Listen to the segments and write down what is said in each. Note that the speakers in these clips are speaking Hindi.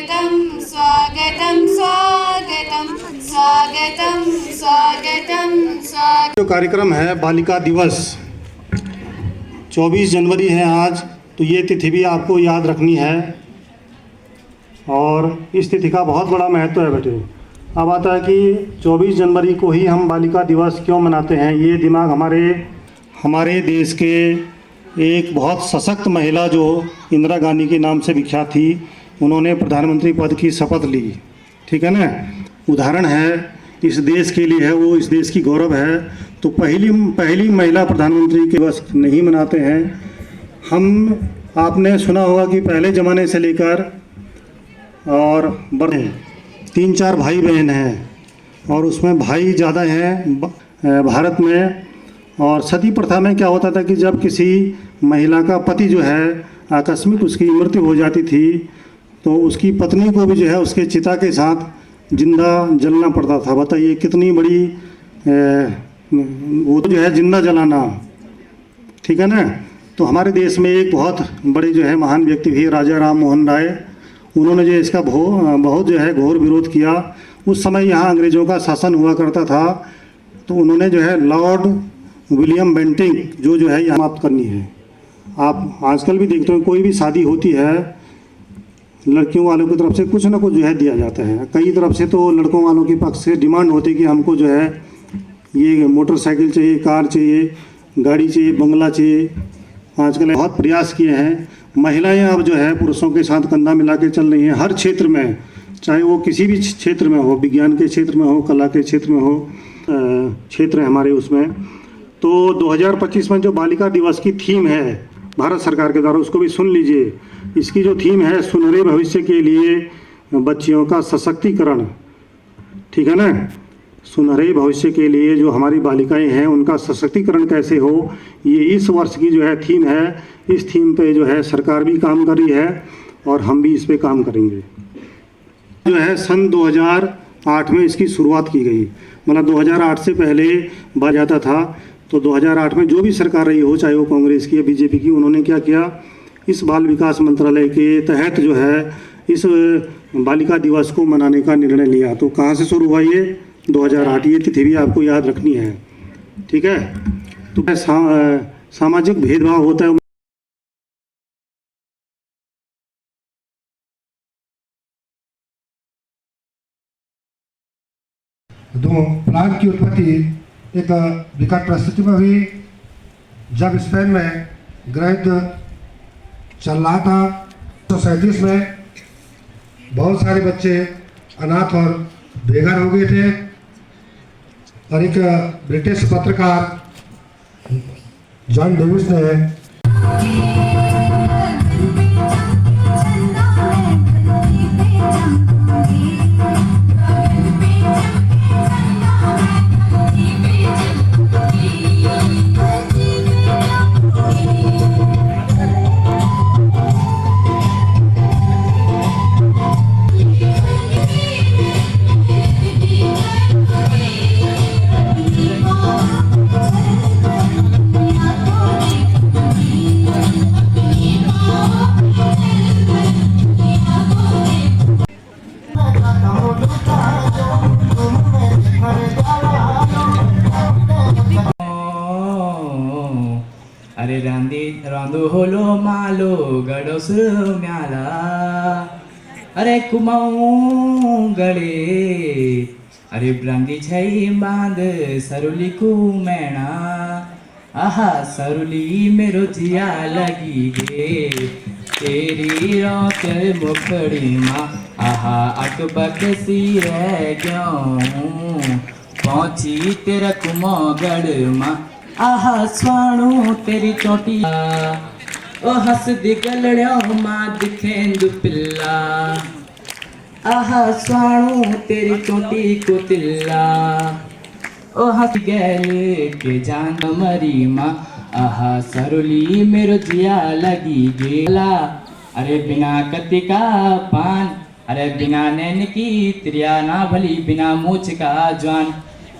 स्वागतं स्वागतं स्वागतं स्वागतं स्वागतं स्वागतं। जो कार्यक्रम है बालिका दिवस 24 जनवरी है आज, तो ये तिथि भी आपको याद रखनी है और इस तिथि का बहुत बड़ा महत्व है बेटे। अब आता है कि 24 जनवरी को ही हम बालिका दिवस क्यों मनाते हैं। ये दिमाग हमारे देश के एक बहुत सशक्त महिला जो इंदिरा गांधी के नाम से विख्यात थी, उन्होंने प्रधानमंत्री पद की शपथ ली, ठीक है ना। उदाहरण है इस देश के लिए है, वो इस देश की गौरव है। तो पहली महिला प्रधानमंत्री के दिवस नहीं मनाते हैं हम। आपने सुना होगा कि पहले ज़माने से लेकर और बड़े 3-4 भाई बहन हैं और उसमें भाई ज़्यादा हैं भारत में। और सती प्रथा में क्या होता था कि जब किसी महिला का पति जो है आकस्मिक उसकी मृत्यु हो जाती थी तो उसकी पत्नी को भी जो है उसके चिता के साथ जिंदा जलना पड़ता था। बताइए कितनी बड़ी वो जो है जिंदा जलाना, ठीक है ना। तो हमारे देश में एक बहुत बड़े जो है महान व्यक्ति भी राजा राम मोहन राय, उन्होंने जो इसका बहुत जो है घोर विरोध किया। उस समय यहाँ अंग्रेज़ों का शासन हुआ करता था, तो उन्होंने जो है लॉर्ड विलियम बेंटिंग जो है यहाँ समाप्त करनी है। आप आजकल भी देखते हो कोई भी शादी होती है लड़कियों वालों की तरफ से कुछ ना कुछ जो है दिया जाता है। कई तरफ से तो लड़कों वालों के पक्ष से डिमांड होती है कि हमको जो है ये मोटरसाइकिल चाहिए, कार चाहिए, गाड़ी चाहिए, बंगला चाहिए। आजकल बहुत प्रयास किए हैं। महिलाएं अब जो है पुरुषों के साथ कंधा मिला के चल रही हैं हर क्षेत्र में, चाहे वो किसी भी क्षेत्र में हो, विज्ञान के क्षेत्र में हो, कला के क्षेत्र में हो, क्षेत्र है हमारे उसमें। तो 2025 में जो बालिका दिवस की थीम है भारत सरकार के द्वारा, उसको भी सुन लीजिए। इसकी जो थीम है सुनहरे भविष्य के लिए बच्चियों का सशक्तिकरण, ठीक है ना। सुनहरे भविष्य के लिए जो हमारी बालिकाएं हैं उनका सशक्तिकरण कैसे हो, ये इस वर्ष की जो है थीम है। इस थीम पे जो है सरकार भी काम कर रही है और हम भी इस पे काम करेंगे। जो है सन 2008 में इसकी शुरुआत की गई, मतलब 2008 से पहले बात जाता था। तो 2008 में जो भी सरकार रही हो, चाहे वो कांग्रेस की या बीजेपी की, उन्होंने क्या किया, इस बाल विकास मंत्रालय के तहत जो है इस बालिका दिवस को मनाने का निर्णय लिया। तो कहाँ से शुरू हुआ ये 2008, ये तिथि भी आपको याद रखनी है, ठीक है। तो सामाजिक भेदभाव होता है। तो प्लांट की उत्पत्ति एक विकट परिस्थिति में हुई जब स्पेन में गृह चल रहा था। 1937 में बहुत सारे बच्चे अनाथ और बेघर हो गए थे और एक ब्रिटिश पत्रकार जॉन डेविस ने अरे रांदो होलो मालो गडोस म्याला अरे कुमाऊ गड़े अरे ब्रांदी छई बांध सरुली कुमैणा आहा सरुली मेरो जिया लगी गे तेरी रात मुखड़ी माँ आहा अकबक सी रह क्यों पहुंची तेरा कुमागढ़ माँ आहा स्वाणु तेरी चोटी ओ हस दी गलड़ियों माँ दिखेंदु पिल्ला आहा स्वाणु तेरी चोटी को तिल्ला ओ हस गैल के जान मरी माँ आहा सरुली मेरो जिया लगी गेला अरे बिना कति का पान अरे बिना नैन की त्रिया ना भली बिना मूछ का जवान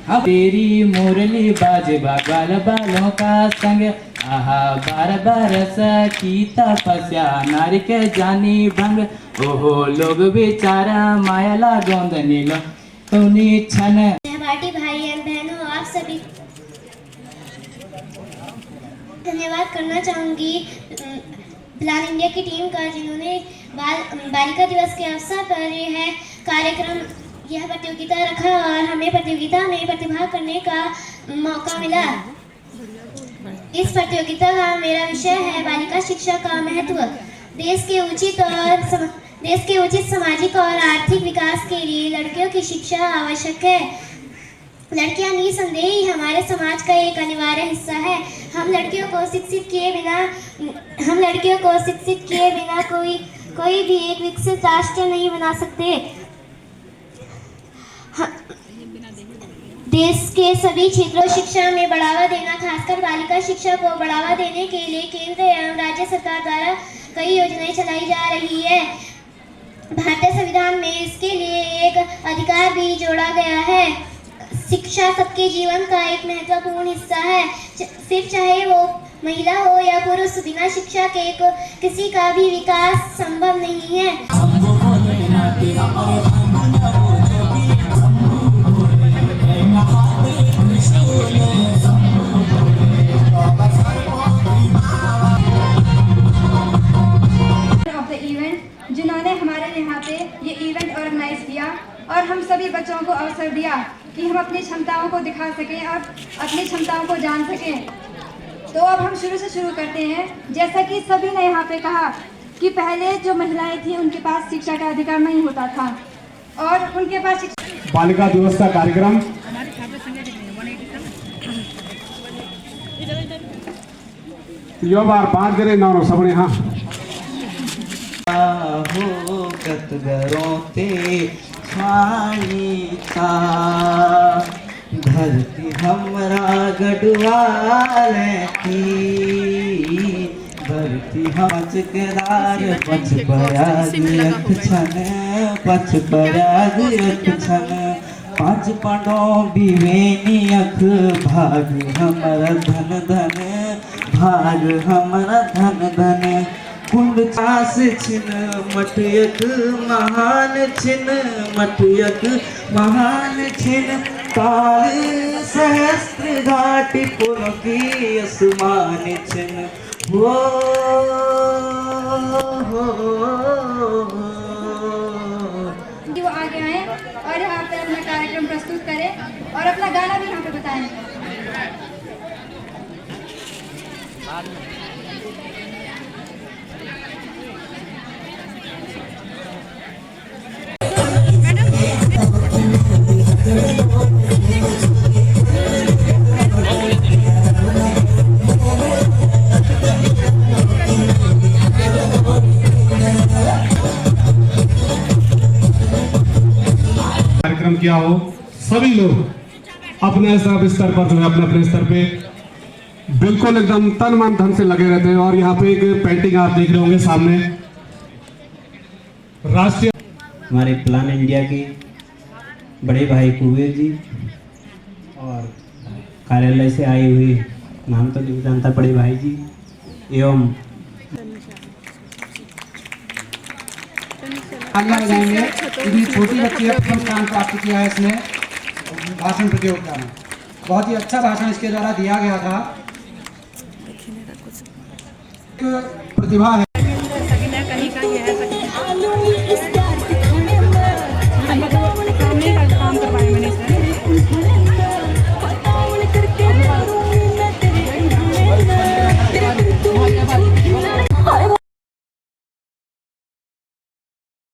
हाँ तेरी मुरली बाजे बाल बालों का संग आहा 12 बरस की तपस्या नारी के जानी भंग ओहो लोग बेचारा मायला गोंदनी लो तूनी छन सहपाठी भाई एवं बहनों, आप सभी धन्यवाद करना चाहूँगी प्लान इंडिया की टीम का, जिन्होंने बालिका दिवस के अवसर पर यह प्रतियोगिता रखा और हमें प्रतियोगिता में प्रतिभाग करने का मौका मिला। इस प्रतियोगिता का मेरा विषय है बालिका शिक्षा का महत्व। देश के उचित सामाजिक और आर्थिक विकास के लिए लड़कियों की शिक्षा आवश्यक है। लड़कियां निसंदेह ही हमारे समाज का एक अनिवार्य हिस्सा है। हम लड़कियों को शिक्षित किए बिना कोई भी एक विकसित राष्ट्र नहीं बना सकते। देश के सभी क्षेत्रों शिक्षा में बढ़ावा देना, खासकर बालिका शिक्षा को बढ़ावा देने के लिए केंद्र एवं राज्य सरकार द्वारा कई योजनाएं चलाई जा रही है। भारतीय संविधान में इसके लिए एक अधिकार भी जोड़ा गया है। शिक्षा सबके जीवन का एक महत्वपूर्ण हिस्सा है। फिर चाहे वो महिला हो या पुरुष, बिना शिक्षा के किसी का भी विकास संभव नहीं है। जिन्होंने हमारे यहाँ पे ये इवेंट ऑर्गेनाइज किया और हम सभी बच्चों को अवसर दिया कि हम अपनी क्षमताओं को दिखा सकें और अपनी क्षमताओं को जान सकें। तो अब हम शुरू करते हैं। जैसा कि सभी ने यहाँ पे कहा कि पहले जो महिलाएं थी उनके पास शिक्षा का अधिकार नहीं होता था और उनके पास बालिका दिवस का कार्यक्रम यो बार बात करें ना सबने हाँ हो गतगरों ते छानीता धरती हमरा गढ़वाल की धरती हम चकदार पछ पराग रख छन पछ पराग रख छन पाँच पड़ों बिवेनी अख भाग हमरा धन धन भाग हमरा धन धन कुंड चास छिन मटयक महान छिन काल सहस्त्र घाटी पुरकी असमान छिन हो वो आगे आए और यहाँ पे अपना कार्यक्रम प्रस्तुत करें और अपना गाना भी यहाँ पे बताएं। कार्यक्रम किया हो, सभी लोग अपने स्तर पर जो है अपने स्तर पे बिल्कुल एकदम तन मन धन से लगे रहते हैं। और यहाँ पे एक पेंटिंग आप देख रहे होंगे सामने, राष्ट्रीय हमारे प्लान इंडिया के बड़े भाई कुबेर जी और कार्यालय से आए हुए, नाम तो नहीं जानता, बड़े भाई जी एवं इतनी छोटी बच्ची है, प्रथम स्थान प्राप्त किया है इसने भाषण प्रतियोगिता में। बहुत ही अच्छा भाषण इसके द्वारा दिया गया था। प्रतिभा है।